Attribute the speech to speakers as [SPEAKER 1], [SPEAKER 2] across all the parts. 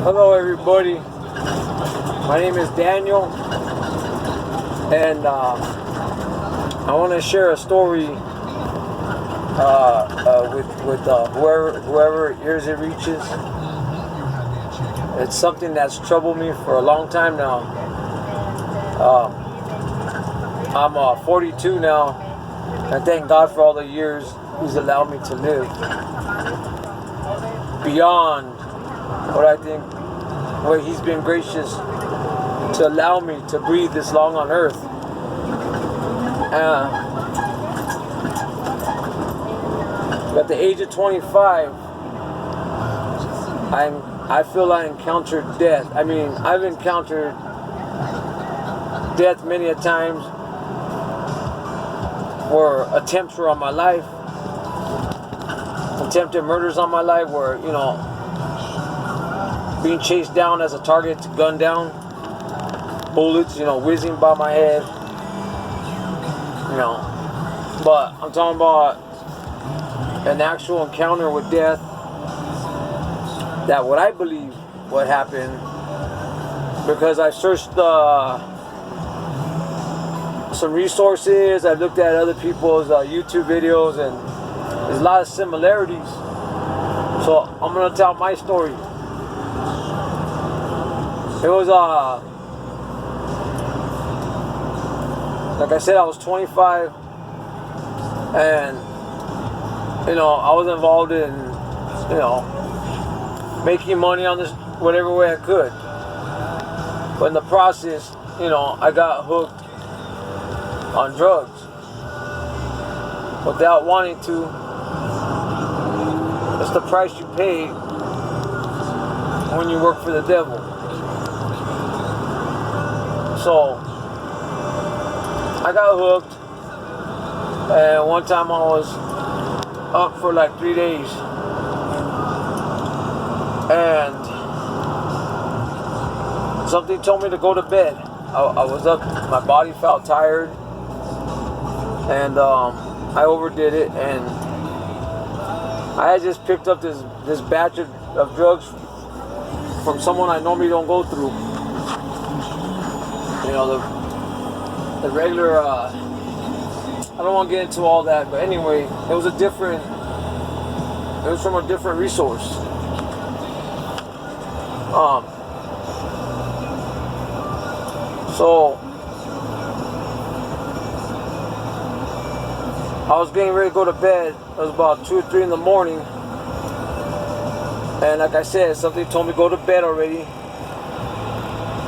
[SPEAKER 1] Hello everybody, my name is Daniel, and I want to share a story with whoever ears it reaches. It's something that's troubled me for a long time now. I'm 42 now, and thank God for all the years He's allowed me to live beyond what I think, where He's been gracious to allow me to breathe this long on earth. At the age of 25, I feel I encountered death. I mean, I've encountered death many a times, where attempts were on my life, attempted murders on my life, where, you know, being chased down as a target, gunned down, bullets, you know, whizzing by my head, you know. But I'm talking about an actual encounter with death, that what I believe what happened, because I searched some resources, I looked at other people's YouTube videos, and there's a lot of similarities. So I'm gonna tell my story. It was like I said, I was 25, and you know, I was involved in, you know, making money on this whatever way I could. But in the process, you know, I got hooked on drugs without wanting to. It's the price you pay when you work for the devil. So I got hooked, and one time I was up for like 3 days, and something told me to go to bed. I was up, my body felt tired, and I overdid it, and I had just picked up this batch of drugs from someone I normally don't go through. You know, the regular, I don't want to get into all that, but anyway, it was from a different resource. So I was getting ready to go to bed. It was about 2 or 3 in the morning, and like I said, something told me to go to bed already.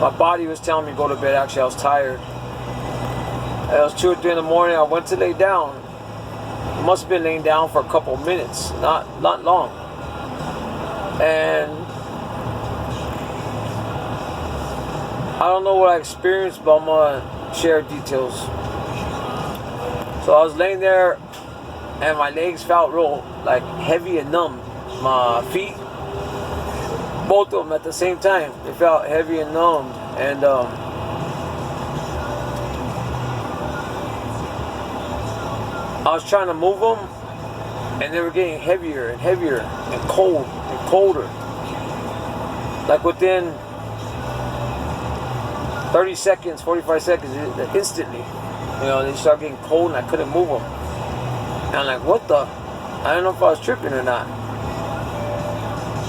[SPEAKER 1] My body was telling me to go to bed. Actually, I was tired. It was 2 or 3 in the morning. I went to lay down. I must have been laying down for a couple of minutes, not long. And I don't know what I experienced, but I'm gonna share details. So I was laying there, and my legs felt real like heavy and numb. My feet, both of them at the same time, they felt heavy and numb. And I was trying to move them, and they were getting heavier and heavier and cold and colder. Like within 30 seconds, 45 seconds, instantly, you know, they started getting cold, and I couldn't move them. And I'm like, what the? I don't know if I was tripping or not.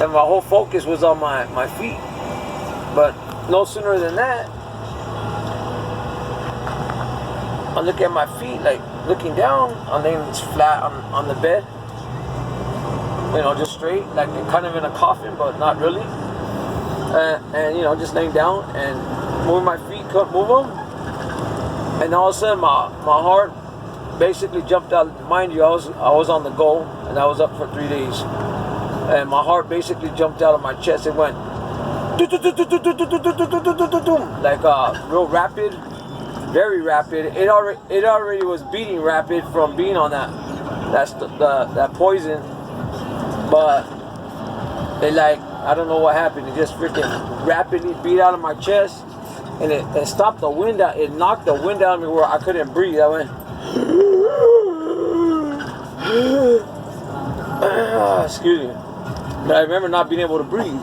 [SPEAKER 1] And my whole focus was on my feet. But no sooner than that, I look at my feet, like looking down, I'm laying flat on the bed, you know, just straight, like kind of in a coffin, but not really. And you know, just laying down and moving my feet, couldn't move them. And all of a sudden, my heart basically jumped out. Mind you, I was on the go, and I was up for 3 days. And my heart basically jumped out of my chest. It went like real rapid, very rapid. It already was beating rapid from being on that poison, but it, like, I don't know what happened. It just freaking rapidly beat out of my chest, and it stopped the wind out. It knocked the wind out of me where I couldn't breathe. I went excuse me. But I remember not being able to breathe.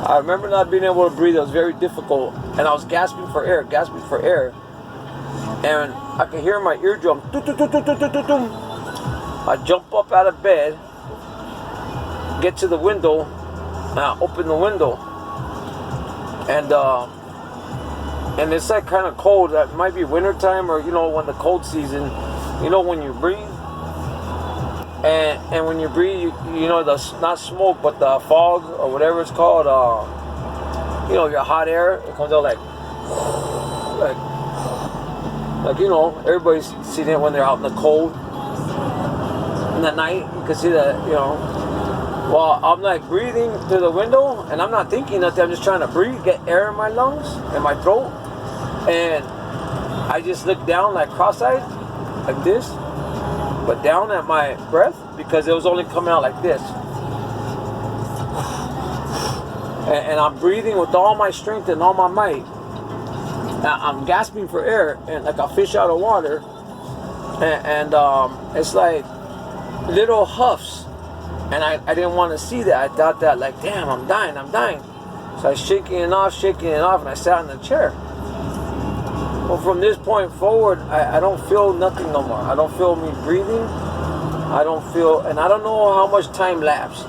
[SPEAKER 1] I remember not being able to breathe. It was very difficult, and I was gasping for air, and I could hear my eardrum. I jump up out of bed, get to the window, and I open the window, and it's like kind of cold. It might be winter time, or when the cold season. When you breathe, and when you breathe, the not smoke, but the fog or whatever it's called. Your hot air. It comes out like everybody's seen it when they're out in the cold. And at night, you can see that. Well, I'm like breathing through the window, and I'm not thinking nothing. I'm just trying to breathe, get air in my lungs, in my throat, and I just look down like cross-eyed, like this, but down at my breath because it was only coming out like this. And I'm breathing with all my strength and all my might. I'm gasping for air, and like a fish out of water, and it's like little huffs. And I didn't want to see that. I thought that, like, damn, I'm dying. So I was shaking it off, and I sat in the chair. Well, from this point forward, I don't feel nothing no more. I don't feel me breathing. I don't feel, and I don't know how much time lapsed.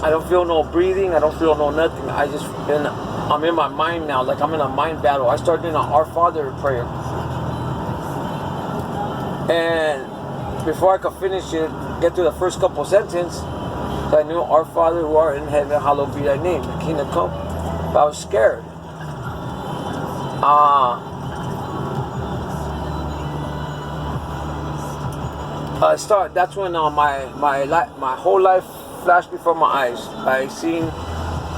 [SPEAKER 1] I don't feel no breathing. I don't feel no nothing. I'm in my mind now, like I'm in a mind battle. I started doing an Our Father prayer. And before I could finish it, get to the first couple sentences, I knew, Our Father who art in heaven, hallowed be thy name, the kingdom come. But I was scared. That's when my whole life flashed before my eyes. I seen,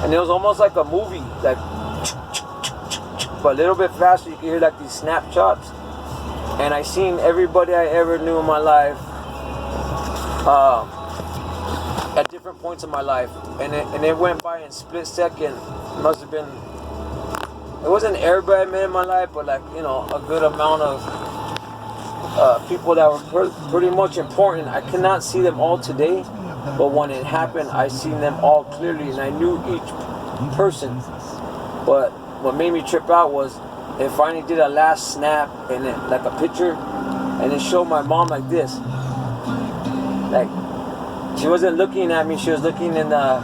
[SPEAKER 1] and it was almost like a movie, like, but a little bit faster. You can hear like these snapshots. And I seen everybody I ever knew in my life at different points in my life, and it went by in split second. It must have been. It wasn't everybody I met in my life, but like a good amount of people that were pretty much important. I cannot see them all today, but when it happened, I seen them all clearly, and I knew each person. But what made me trip out was it finally did a last snap, and it like a picture, and it showed my mom like this. Like she wasn't looking at me; she was looking in the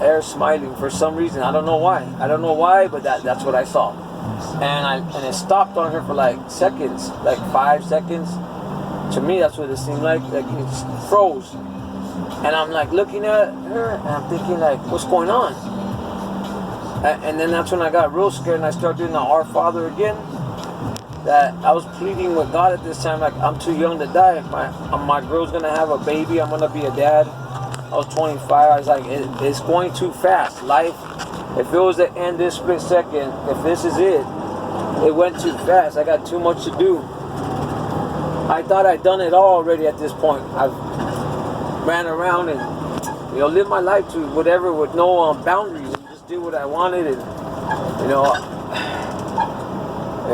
[SPEAKER 1] air, smiling for some reason. I don't know why, but that's what I saw. And it stopped on her for like seconds, like 5 seconds. To me, that's what it seemed like it froze. And I'm like looking at her, and I'm thinking like, what's going on? And then that's when I got real scared, and I started doing the Our Father again. That I was pleading with God at this time, like, I'm too young to die. My girl's gonna have a baby. I'm gonna be a dad. I was 25. I was like, it's going too fast. Life, if it was to end this split second, if this is it went too fast. I got too much to do. I thought I'd done it all already at this point. I've ran around and lived my life to whatever with no boundaries, and just do what I wanted. And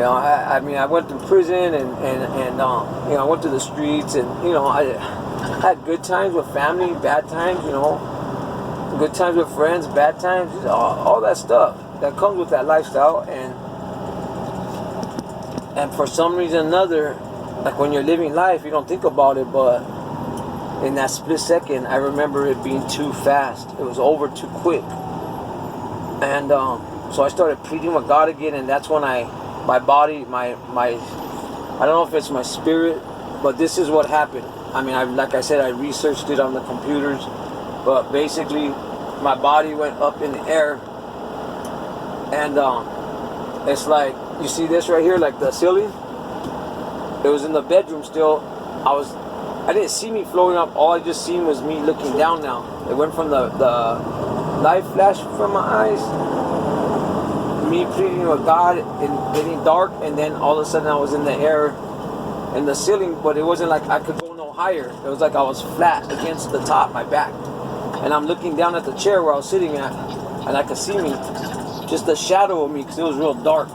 [SPEAKER 1] I mean, I went to prison, and I went to the streets, and I had good times with family, bad times, good times with friends, bad times, all that stuff that comes with that lifestyle. And for some reason or another, like when you're living life, you don't think about it, but in that split second, I remember it being too fast. It was over too quick. And so I started pleading with God again, and that's when my body, my I don't know if it's my spirit, but this is what happened. I mean, like I said, I researched it on the computers, but basically my body went up in the air, and it's like, you see this right here, like the ceiling? It was in the bedroom still. I didn't see me floating up. All I just seen was me looking down now. It went from the light flash from my eyes, me pleading with God and getting dark, and then all of a sudden I was in the air in the ceiling, but it wasn't like I could go no higher. It was like I was flat against the top, my back. And I'm looking down at the chair where I was sitting at, and I could see me, just the shadow of me, because it was real dark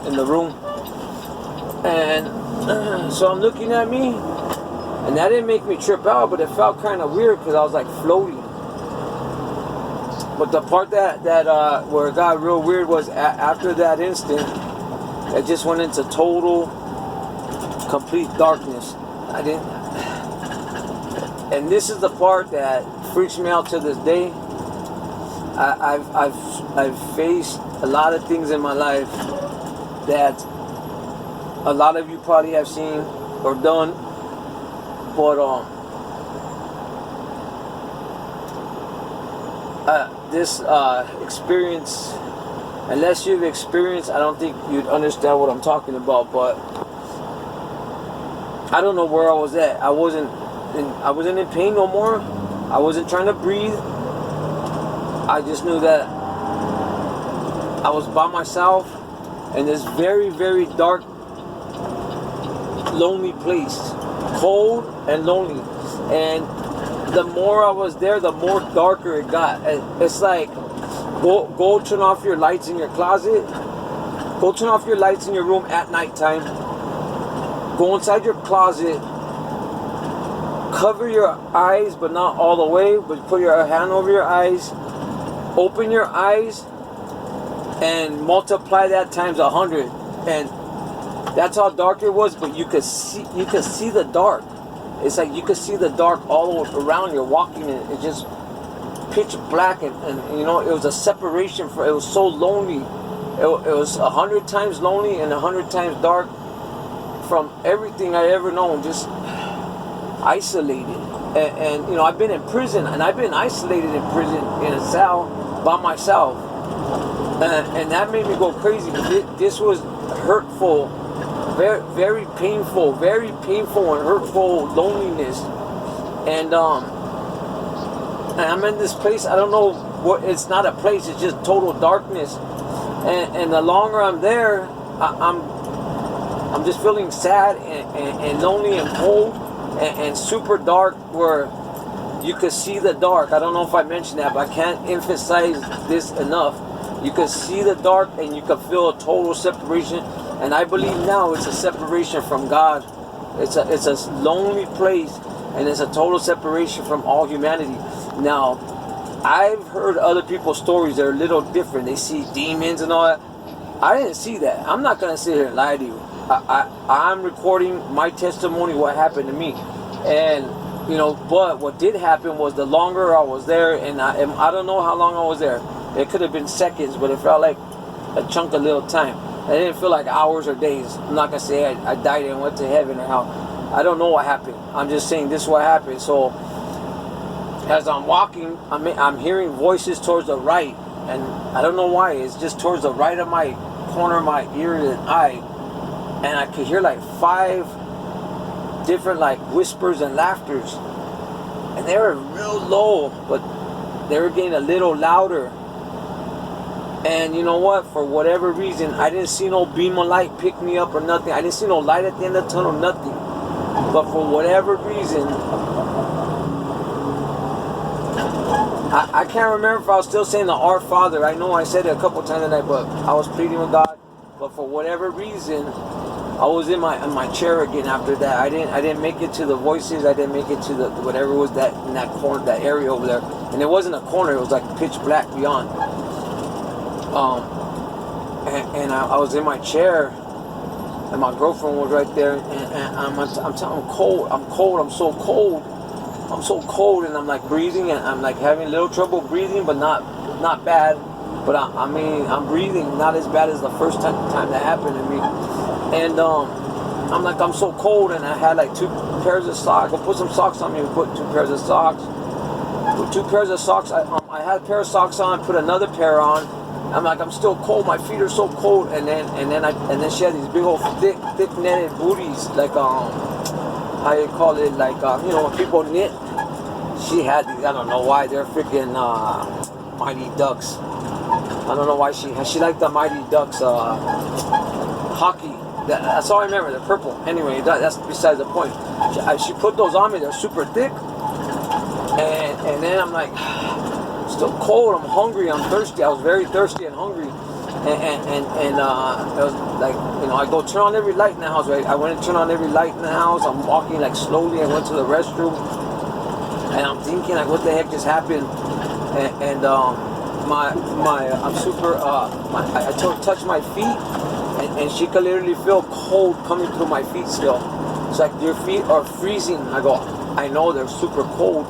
[SPEAKER 1] in the room. And so I'm looking at me, and that didn't make me trip out, but it felt kind of weird because I was like floating. But the part that where it got real weird was after that instant, it just went into total, complete darkness. I didn't, and this is the part that freaks me out to this day. I've faced a lot of things in my life that a lot of you probably have seen or done, but this experience, unless you've experienced, I don't think you'd understand what I'm talking about. But I don't know where I was at. I wasn't in pain no more. I wasn't trying to breathe. I just knew that I was by myself in this very, very dark, lonely place, cold and lonely. And the more I was there, the more darker it got. It's like, go turn off your lights in your closet. Go turn off your lights in your room at nighttime. Go inside your closet. Cover your eyes, but not all the way. But put your hand over your eyes. Open your eyes and multiply that times 100. And that's how dark it was. But you could see the dark. It's like you could see the dark all around. You're walking and it's just pitch black, and you know, it was a separation. It was so lonely. It was 100 times lonely and 100 times dark from everything I ever known. Just isolated. And you know, I've been in prison, and I've been isolated in prison in a cell by myself, and that made me go crazy. This was hurtful. Very, very painful and hurtful loneliness, and I'm in this place. I don't know what. It's not a place. It's just total darkness, and the longer I'm there, I'm just feeling sad and lonely and cold and super dark. Where you could see the dark. I don't know if I mentioned that, but I can't emphasize this enough. You could see the dark, and you could feel a total separation. And I believe now it's a separation from God. It's a lonely place, and it's a total separation from all humanity. Now, I've heard other people's stories that are a little different. They see demons and all that. I didn't see that. I'm not gonna sit here and lie to you. I'm recording my testimony, what happened to me, and you know. But what did happen was, the longer I was there, and I don't know how long I was there. It could have been seconds, but it felt like a chunk of little time. It didn't feel like hours or days. I'm not going to say I died and went to heaven or how. I don't know what happened. I'm just saying this is what happened. So as I'm walking, I'm hearing voices towards the right. And I don't know why. It's just towards the right of my corner of my ear and eye. And I could hear like 5 different like whispers and laughters. And they were real low, but they were getting a little louder. And you know what? For whatever reason, I didn't see no beam of light pick me up or nothing. I didn't see no light at the end of the tunnel, nothing. But for whatever reason, I can't remember if I was still saying the Our Father. I know I said it a couple times tonight, but I was pleading with God. But for whatever reason, I was in my chair again after that. I didn't make it to the voices. I didn't make it to the whatever was that in that corner, that area over there. And it wasn't a corner. It was like pitch black beyond. And I was in my chair, and my girlfriend was right there, and I'm cold. I'm so cold, and I'm like breathing, and I'm like having a little trouble breathing, but not bad. But I mean, I'm breathing not as bad as the first time that happened to me. And I'm so cold, and I had like 2 pairs of socks. I put some socks on me, and put 2 pairs of socks. With 2 pairs of socks, I had a pair of socks on, put another pair on. I'm like, I'm still cold. My feet are so cold. And then she had these big old thick netted booties, like how you call it, like you know, when people knit. She had these. I don't know why. They're freaking Mighty Ducks. I don't know why she liked the Mighty Ducks hockey. That's all I remember. They're purple. Anyway, that's besides the point. She put those on me. They're super thick. And then I'm like, still cold, I'm hungry, I'm thirsty. I was very thirsty and hungry, and it was like, you know, I go turn on every light in the house, right? I went and turned on every light in the house. I'm walking like slowly. I went to the restroom, and I'm thinking like, what the heck just happened? And I'm super, I touch my feet, and she could literally feel cold coming through my feet still. It's like, your feet are freezing. I go, I know they're super cold,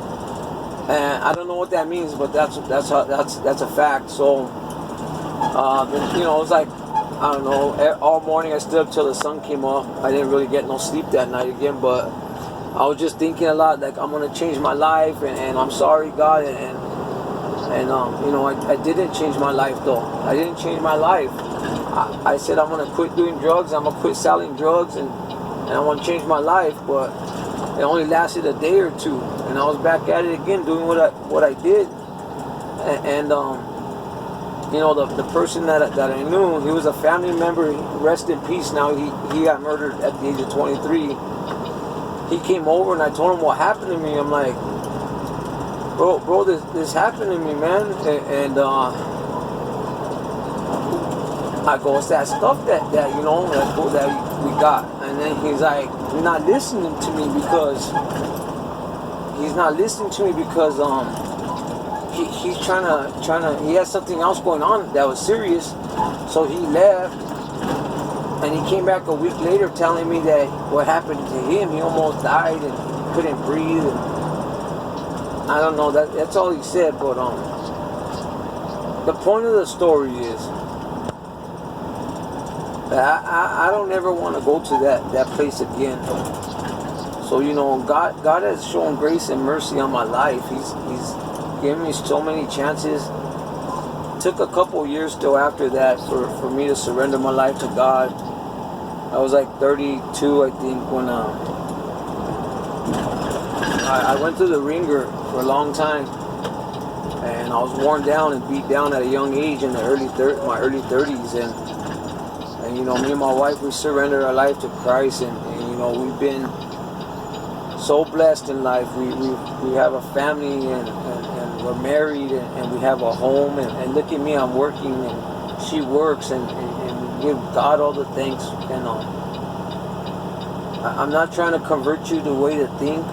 [SPEAKER 1] and I don't know what that means, but that's a fact. So, you know, it was like, I don't know, all morning I stood up till the sun came up. I didn't really get no sleep that night again, but I was just thinking a lot, like, I'm gonna change my life, and I'm sorry, God, and you know, I didn't change my life though. I didn't change my life. I said I'm gonna quit doing drugs. I'm gonna quit selling drugs, and I want to change my life. But it only lasted a day or two, and I was back at it again, doing what I did. And you know, the person that I knew, he was a family member. Rest in peace. Now he got murdered at the age of 23. He came over, and I told him what happened to me. I'm like, bro, this happened to me, man. And I go, it's that stuff that you know, that we got. And then he's like, he's not listening to me because he's trying to, he has something else going on that was serious. So he left, and he came back a week later telling me that what happened to him, he almost died and couldn't breathe. And I don't know, that's all he said. But the point of the story is that I don't ever want to go to that place again. So, you know, God has shown grace and mercy on my life. He's given me so many chances. It took a couple years still after that for me to surrender my life to God. I was like 32, I think, when I went through the ringer for a long time, and I was worn down and beat down at a young age in the my early 30s, and you know, me and my wife, we surrendered our life to Christ, and you know, we've been so blessed in life. We have a family, and we're married, and we have a home, and look at me, I'm working, and she works, and we give God all the thanks. And I'm not trying to convert you the way to think.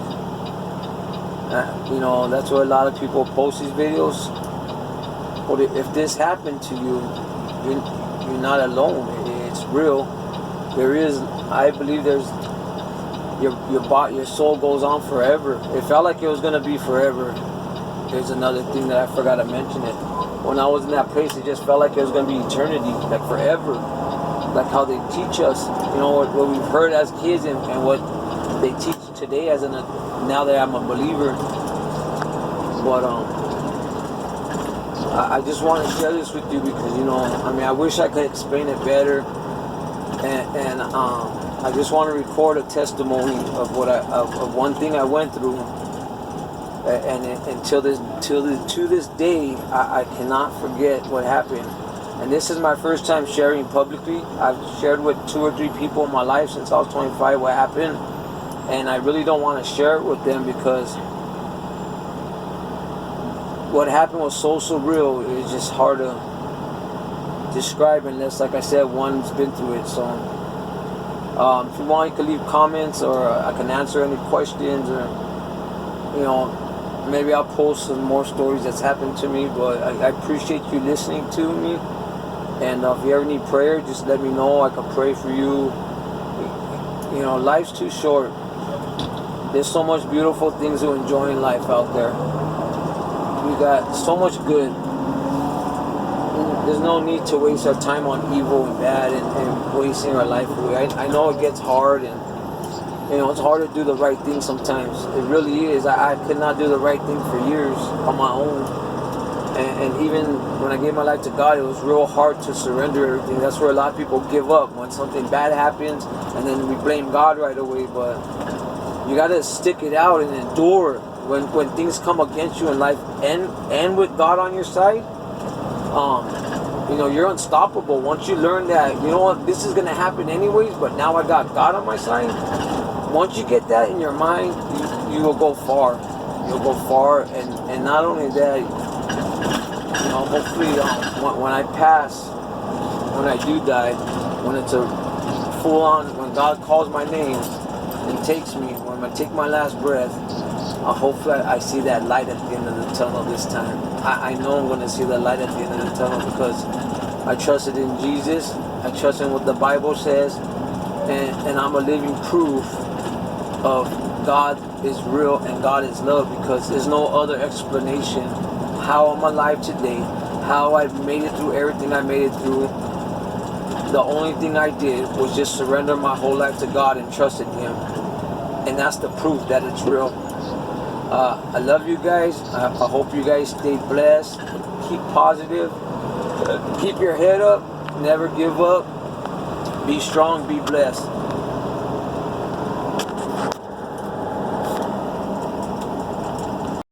[SPEAKER 1] You know, that's why a lot of people post these videos. But if this happened to you, you're not alone. It's real. There is, I believe there's, your soul goes on forever. It felt like it was going to be forever. There's another thing that I forgot to mention it. When I was in that place, it just felt like it was going to be eternity, like forever. Like how they teach us, you know, what we've heard as kids, and what they teach today as now that I'm a believer. But I just want to share this with you because, you know, I mean, I wish I could explain it better, and I just want to record a testimony of of one thing I went through, and to this day I cannot forget what happened. And this is my first time sharing publicly. I've shared with 2 or 3 people in my life since I was 25 what happened, and I really don't want to share it with them because what happened was so surreal. It's just hard to describe unless, like I said, one's been through it. So if you want, you can leave comments, or I can answer any questions, or, you know, maybe I'll post some more stories that's happened to me. But I appreciate you listening to me, and if you ever need prayer, just let me know. I can pray for you. You know, life's too short. There's so much beautiful things to enjoy in life out there. We got so much good. There's no need to waste our time on evil and bad, and wasting our life away. I know it gets hard, and you know, it's hard to do the right thing sometimes. It really is. I could not do the right thing for years on my own, and even when I gave my life to God, it was real hard to surrender everything. That's where a lot of people give up when something bad happens, and then we blame God right away. But you gotta stick it out and endure when things come against you in life, and with God on your side. You know, you're unstoppable. Once you learn that, you know what, this is going to happen anyways, but now I got God on my side. Once you get that in your mind, you will go far. You'll go far, and not only that, you know, hopefully when I pass, when I do die, when it's a full on, when God calls my name and takes me, when I take my last breath, hopefully I see that light at the end of the tunnel this time. I know I'm going to see the light at the end of the tunnel because I trusted in Jesus. I trust in what the Bible says. And I'm a living proof of God is real and God is love, because there's no other explanation how I'm alive today, how I made it through everything I made it through. The only thing I did was just surrender my whole life to God and trust in Him. And that's the proof that it's real. I love you guys. I hope you guys stay blessed. Keep positive. Keep your head up. Never give up. Be strong. Be blessed.